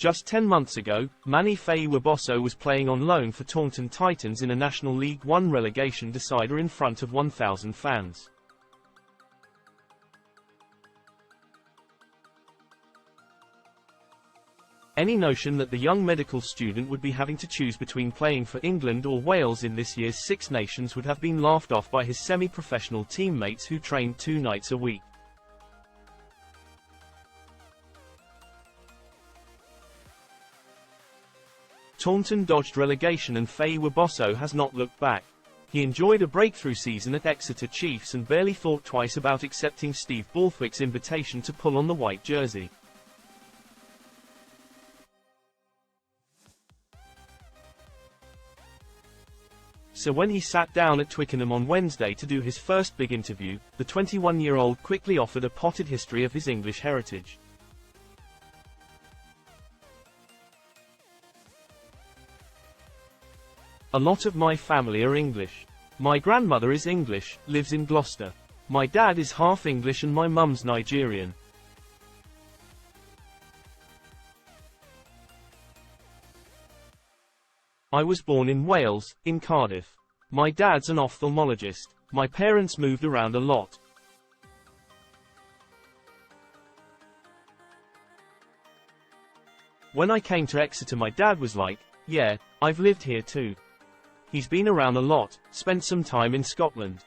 Just 10 months ago, Manny Feyi Waboso was playing on loan for Taunton Titans in a National League One relegation decider in front of 1,000 fans. Any notion that the young medical student would be having to choose between playing for England or Wales in this year's Six Nations would have been laughed off by his semi-professional teammates who trained 2 nights a week. Taunton dodged relegation and Feyi Waboso has not looked back. He enjoyed a breakthrough season at Exeter Chiefs and barely thought twice about accepting Steve Borthwick's invitation to pull on the white jersey. So when he sat down at Twickenham on Wednesday to do his first big interview, the 21-year-old quickly offered a potted history of his English heritage. A lot of my family are English. My grandmother is English, lives in Gloucester. My dad is half English and my mum's Nigerian. I was born in Wales, in Cardiff. My dad's an ophthalmologist. My parents moved around a lot. When I came to Exeter, my dad was like, "Yeah, I've lived here too." He's been around a lot, spent some time in Scotland.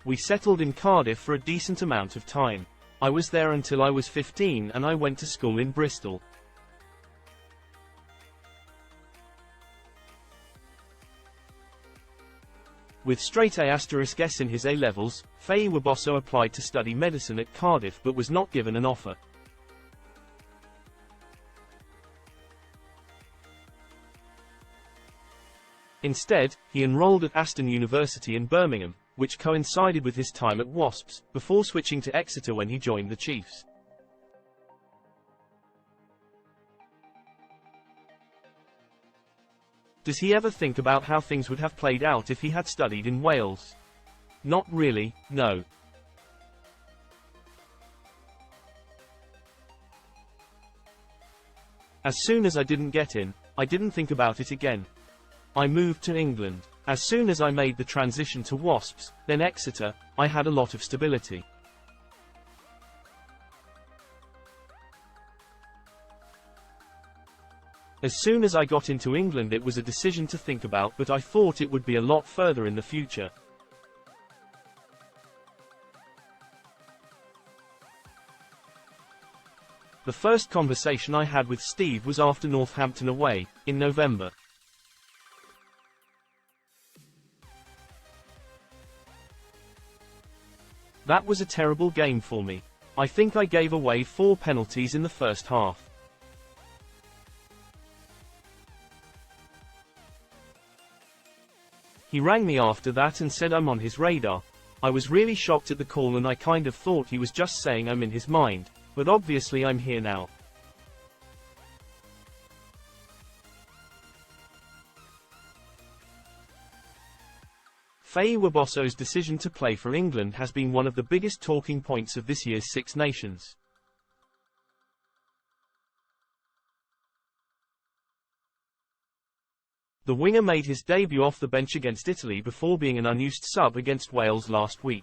We settled in Cardiff for a decent amount of time. I was there until I was 15 and I went to school in Bristol. With straight A*S in his A-levels, Feyi Waboso applied to study medicine at Cardiff but was not given an offer. Instead, he enrolled at Aston University in Birmingham, which coincided with his time at Wasps, before switching to Exeter when he joined the Chiefs. Does he ever think about how things would have played out if he had studied in Wales? Not really, no. As soon as I didn't get in, I didn't think about it again. I moved to England. As soon as I made the transition to Wasps, then Exeter, I had a lot of stability. As soon as I got into England it was a decision to think about, but I thought it would be a lot further in the future. The first conversation I had with Steve was after Northampton away, in November. That was a terrible game for me. I think I gave away 4 penalties in the first half. He rang me after that and said I'm on his radar. I was really shocked at the call and I kind of thought he was just saying I'm in his mind, but obviously I'm here now. Feyi Waboso's decision to play for England has been one of the biggest talking points of this year's Six Nations. The winger made his debut off the bench against Italy before being an unused sub against Wales last week.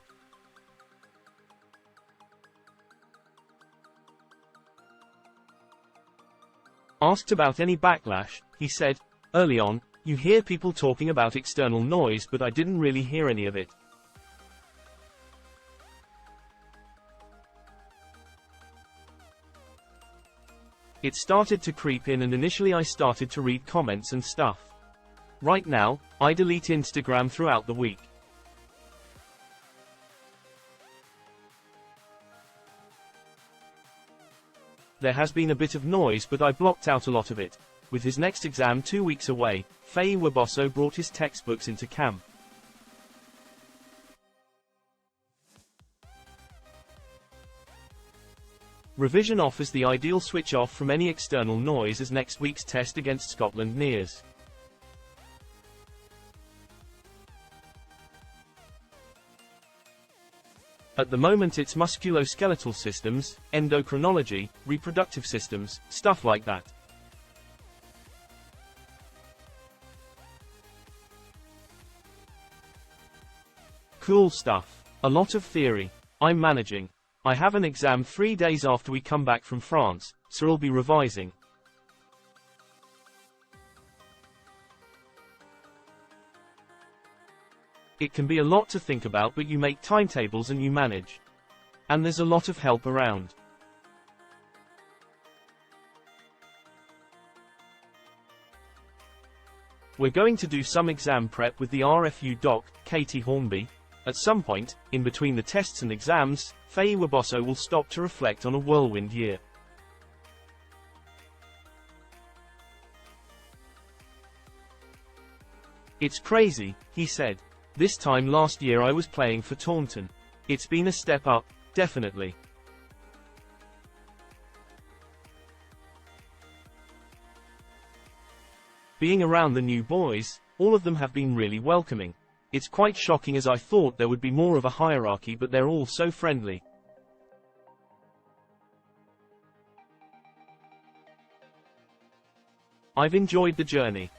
Asked about any backlash, he said, "Early on, you hear people talking about external noise but I didn't really hear any of it. It started to creep in and initially I started to read comments and stuff. Right now, I delete Instagram throughout the week. There has been a bit of noise but I blocked out a lot of it." With his next exam 2 weeks away, Feyi Waboso brought his textbooks into camp. Revision offers the ideal switch off from any external noise as next week's test against Scotland nears. At the moment it's musculoskeletal systems, endocrinology, reproductive systems, stuff like that. Cool stuff. A lot of theory. I'm managing. I have an exam 3 days after we come back from France, so I'll be revising. It can be a lot to think about, but you make timetables and you manage. And there's a lot of help around. We're going to do some exam prep with the RFU doc, Katie Hornby. At some point, in between the tests and exams, Feyi Waboso will stop to reflect on a whirlwind year. It's crazy, he said. This time last year I was playing for Taunton. It's been a step up, definitely. Being around the new boys, all of them have been really welcoming. It's quite shocking, as I thought there would be more of a hierarchy, but they're all so friendly. I've enjoyed the journey.